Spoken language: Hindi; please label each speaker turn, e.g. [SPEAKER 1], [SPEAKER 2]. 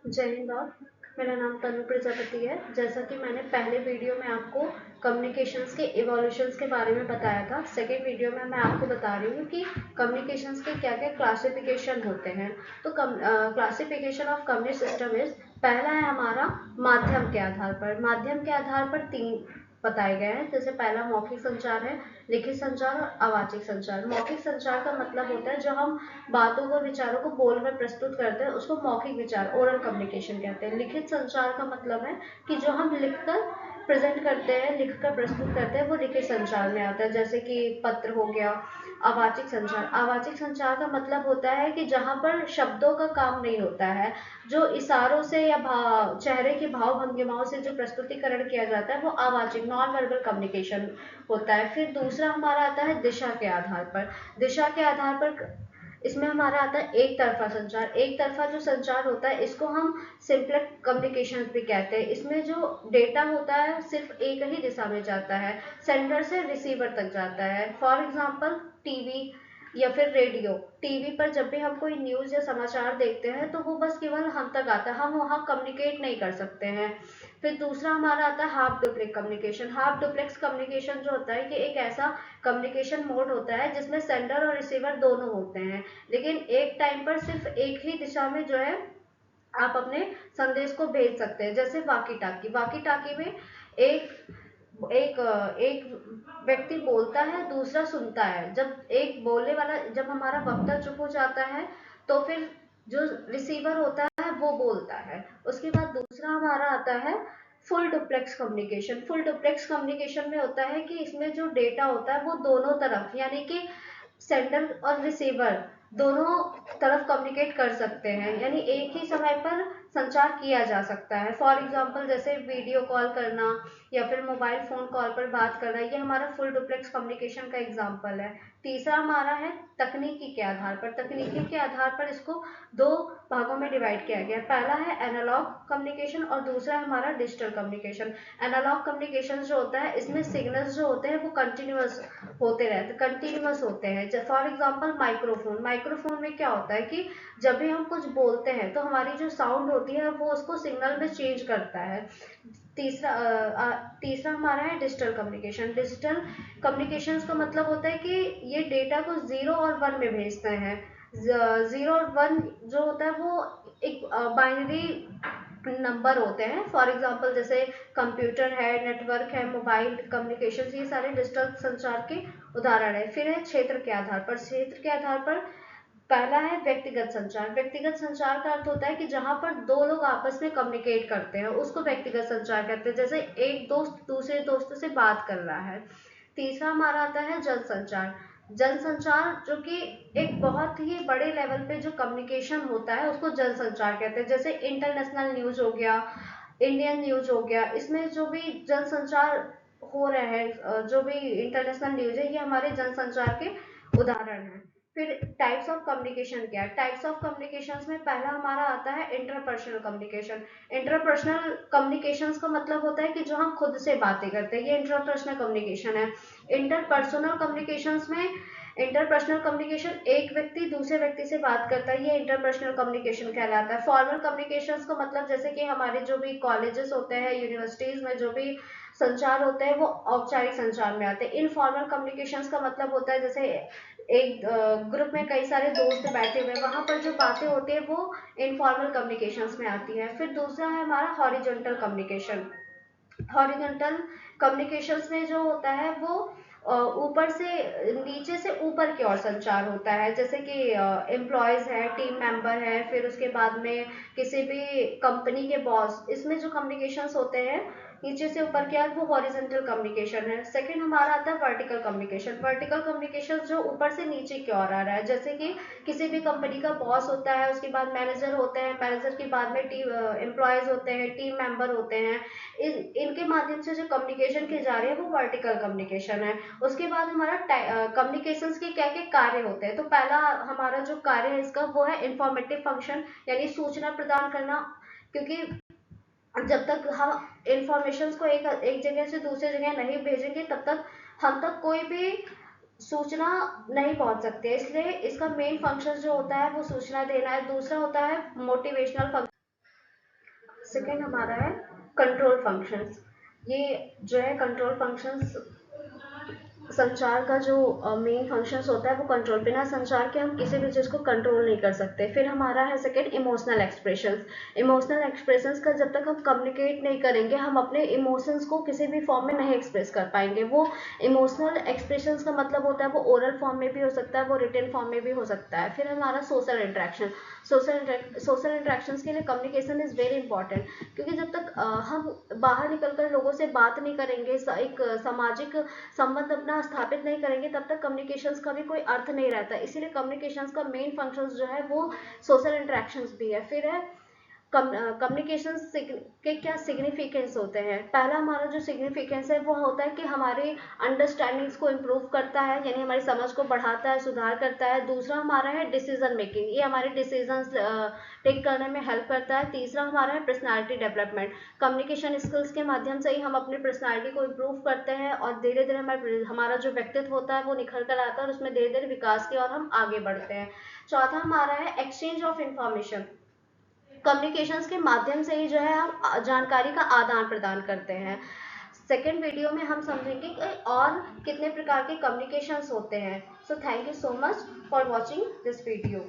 [SPEAKER 1] जय हिंद आप। मेरा नाम तनु प्रजापति है। जैसा कि मैंने पहले वीडियो में आपको कम्युनिकेशंस के इवोल्यूशंस के बारे में बताया था, सेकेंड वीडियो में मैं आपको बता रही हूँ कि कम्युनिकेशंस के क्या क्या क्लासिफिकेशन होते हैं। तो क्लासिफिकेशन ऑफ कम्युनिक सिस्टम इज, पहला है हमारा माध्यम के आधार पर। माध्यम के आधार पर तीन बताए गए हैं। जैसे पहला मौखिक संचार है, लिखित संचार और अवाचिक संचार। मौखिक संचार का मतलब होता है जो हम बातों को विचारों को बोल कर प्रस्तुत करते हैं, उसको मौखिक विचार ओरल कम्युनिकेशन कहते हैं। लिखित संचार का मतलब है कि जो हम लिखकर प्रेजेंट करते हैं, लिखकर प्रस्तुत करते हैं, वो लिखित संचार में आता है, जैसे कि पत्र हो गया। अवाचिक संचार, अवाचिक संचार का मतलब होता है कि जहाँ पर शब्दों का काम नहीं होता है, जो इशारों से या चेहरे की भाव भंगिमाओं से जो प्रस्तुतिकरण किया जाता है, वो अवाचिक नॉन वर्बल कम्युनिकेशन होता है। फिर दूसरा हमारा आता है दिशा के आधार पर। दिशा के आधार पर इसमें हमारा आता है एक तरफा संचार। एक तरफा जो संचार होता है, इसको हम सिंपलेक्स कम्युनिकेशन भी कहते हैं। इसमें जो डेटा होता है सिर्फ एक ही दिशा में जाता है, सेंडर से रिसीवर तक जाता है। फॉर एग्जाम्पल टीवी या फिर रेडियो। टीवी पर जब भी हम कोई न्यूज या समाचार देखते हैं तो वो बस केवल हम तक आता है, हम वहाँ कम्युनिकेट नहीं कर सकते हैं। फिर दूसरा हमारा आता है half duplex communication. Half duplex communication जो होता है कि एक ऐसा कम्युनिकेशन मोड होता है जिसमें सेंडर और रिसीवर दोनों होते हैं, लेकिन एक टाइम पर सिर्फ एक ही दिशा में जो है आप अपने संदेश को भेज सकते हैं। जैसे वाकी टाकी। वाकी टाकी में एक एक एक व्यक्ति बोलता है, दूसरा सुनता है। जब एक बोलने वाला, जब हमारा वक्ता चुप हो जाता है तो फिर जो रिसीवर होता है वो बोलता है। उसके बाद दूसरा हमारा आता है full duplex communication. Full duplex communication में होता है कि इसमें जो डेटा होता है वो दोनों तरफ, यानी कि सेंडर और रिसीवर दोनों तरफ कम्युनिकेट कर सकते हैं, यानी एक ही समय पर संचार किया जा सकता है। फॉर एग्जाम्पल जैसे वीडियो कॉल करना या फिर मोबाइल फोन कॉल पर बात करना, ये हमारा फुल डुप्लेक्स कम्युनिकेशन का एग्जाम्पल है। तीसरा हमारा है तकनीकी के आधार पर। तकनीकी के आधार पर इसको दो भागों में डिवाइड किया गया। पहला है एनालॉग कम्युनिकेशन और दूसरा है हमारा डिजिटल कम्युनिकेशन। एनालॉग कम्युनिकेशन जो होता है, इसमें सिग्नल्स जो होते हैं वो कंटिन्यूअस होते हैं। For example microphone. माइक्रोफोन में क्या होता है कि जब भी हम कुछ बोलते हैं तो हमारी जो साउंड होती है वो उसको सिग्नल में चेंज करता है। तीसरा हमारा है डिजिटल कम्युनिकेशन। डिजिटल कम्युनिकेशन का मतलब होता है कि ये डेटा को 0 और 1 में भेजते हैं। 0 और 1 जो होता है वो एक बाइनरी नंबर होते हैं। फॉर एग्जाम्पल जैसे कंप्यूटर है, नेटवर्क है, मोबाइल कम्युनिकेशन, ये सारे डिजिटल संचार के उदाहरण है। फिर है क्षेत्र के आधार पर। क्षेत्र के आधार पर पहला है व्यक्तिगत संचार। व्यक्तिगत संचार का अर्थ होता है कि जहां पर दो लोग आपस में कम्युनिकेट करते हैं, उसको व्यक्तिगत संचार कहते हैं। जैसे एक दोस्त दूसरे दोस्त से बात कर रहा है। तीसरा हमारा आता है जनसंचार। जनसंचार जो कि एक बहुत ही बड़े लेवल पे जो कम्युनिकेशन होता है उसको जनसंचार कहते हैं। जैसे इंटरनेशनल न्यूज हो गया, इंडियन न्यूज हो गया, इसमें जो भी जनसंचार हो रहे हैं, जो भी इंटरनेशनल न्यूज है, ये हमारे जनसंचार के उदाहरण हैं। फिर टाइप्स ऑफ कम्युनिकेशन क्या है? टाइप्स ऑफ कम्युनिकेशन में पहला हमारा आता है इंटरपर्सनल कम्युनिकेशन। इंटरपर्सनल कम्युनिकेशन का मतलब होता है कि जो हम खुद से बातें करते हैं, ये इंटरपर्सनल कम्युनिकेशन है। इंटरपर्सनल कम्युनिकेशन में इंटरपर्सनल कम्युनिकेशन एक व्यक्ति दूसरे व्यक्ति से बात करता है, ये इंटरपर्सनल कम्युनिकेशन कहलाता है। फॉर्मल कम्युनिकेशन का मतलब जैसे कि हमारे जो भी कॉलेजेस होते हैं, यूनिवर्सिटीज में जो भी संचार होते हैं वो औपचारिक संचार में आते हैं। इनफॉर्मल कम्युनिकेशन का मतलब होता है जैसे एक ग्रुप में कई सारे दोस्त बैठे हुए हैं, वहां पर जो बातें होती है वो इनफॉर्मल कम्युनिकेशंस में आती है। फिर दूसरा है हमारा हॉरिजॉन्टल कम्युनिकेशन। हॉरिजॉन्टल कम्युनिकेशंस में जो होता है वो ऊपर से नीचे से ऊपर की ओर संचार होता है। जैसे कि एम्प्लॉयज है, टीम मेंबर है, फिर उसके बाद में किसी भी कंपनी के बॉस, इसमें जो कम्युनिकेशंस होते हैं नीचे से ऊपर की ओर, वो हॉरिजॉन्टल कम्युनिकेशन है। सेकंड हमारा आता है वर्टिकल कम्युनिकेशन। वर्टिकल कम्युनिकेशन जो ऊपर से नीचे की ओर आ रहा है, जैसे कि किसी भी कंपनी का बॉस होता है, उसके बाद मैनेजर होते हैं, मैनेजर के बाद में टीम एम्प्लॉयज होते हैं, टीम मेंबर होते हैं। इनके माध्यम से जो कम्युनिकेशन की जा रही है वो वर्टिकल कम्युनिकेशन है। उसके बाद हमारा कम्युनिकेशन के क्या क्या कार्य होते हैं। तो पहला हमारा जो कार्य है इसका वो है इंफॉर्मेटिव फंक्शन, यानी सूचना प्रदान करना। क्योंकि जब तक हम इंफॉर्मेशन को एक जगह से दूसरी जगह नहीं भेजेंगे तब तक हम तक कोई भी सूचना नहीं पहुंच सकती है। इसलिए इसका मेन फंक्शन जो होता है वो सूचना देना है। दूसरा होता है मोटिवेशनल फंक्शन। सेकेंड हमारा है कंट्रोल फंक्शंस। ये जो है कंट्रोल फंक्शंस, संचार का जो मेन फंक्शंस होता है वो कंट्रोल, बिना संचार के हम किसी भी चीज़ को कंट्रोल नहीं कर सकते। फिर हमारा है second emotional expressions. Emotional expressions का जब तक हम कम्युनिकेट नहीं करेंगे हम अपने इमोशंस को किसी भी फॉर्म में नहीं एक्सप्रेस कर पाएंगे। वो इमोशनल एक्सप्रेशंस का मतलब होता है वो ओरल फॉर्म में भी हो सकता है, वो रिटन फॉर्म में भी हो सकता है। फिर हमारा सोशल इंटरेक्शन। सोशल इंटरेक्शंस के लिए कम्युनिकेशन इज़ वेरी इंपॉर्टेंट, क्योंकि जब तक हम बाहर निकलकर लोगों से बात नहीं करेंगे, एक सामाजिक संबंध अपना स्थापित नहीं करेंगे, तब तक कम्युनिकेशंस का भी कोई अर्थ नहीं रहता। इसीलिए कम्युनिकेशंस का मेन फंक्शंस जो है वो सोशल इंटरेक्शंस भी है। फिर है कम्युनिकेशन के क्या सिग्निफिकेंस होते हैं। पहला हमारा जो सिग्निफिकेंस है वो होता है कि हमारे अंडरस्टैंडिंग्स को इम्प्रूव करता है, यानी हमारी समझ को बढ़ाता है, सुधार करता है। दूसरा हमारा है डिसीजन मेकिंग, ये हमारे डिसीजंस टेक करने में हेल्प करता है। तीसरा हमारा है पर्सनालिटी डेवलपमेंट, कम्युनिकेशन स्किल्स के माध्यम से ही हम अपनी पर्सनालिटी को इम्प्रूव करते हैं और धीरे धीरे हमारा जो व्यक्तित्व होता है वो निखर कर आता है और उसमें धीरे धीरे विकास की ओर हम आगे बढ़ते हैं। चौथा हमारा है एक्सचेंज ऑफ इंफॉर्मेशन, कम्युनिकेशंस के माध्यम से ही जो है हम जानकारी का आदान प्रदान करते हैं। सेकेंड वीडियो में हम समझेंगे कि और कितने प्रकार के कम्युनिकेशंस होते हैं। So thank you so much for watching this video.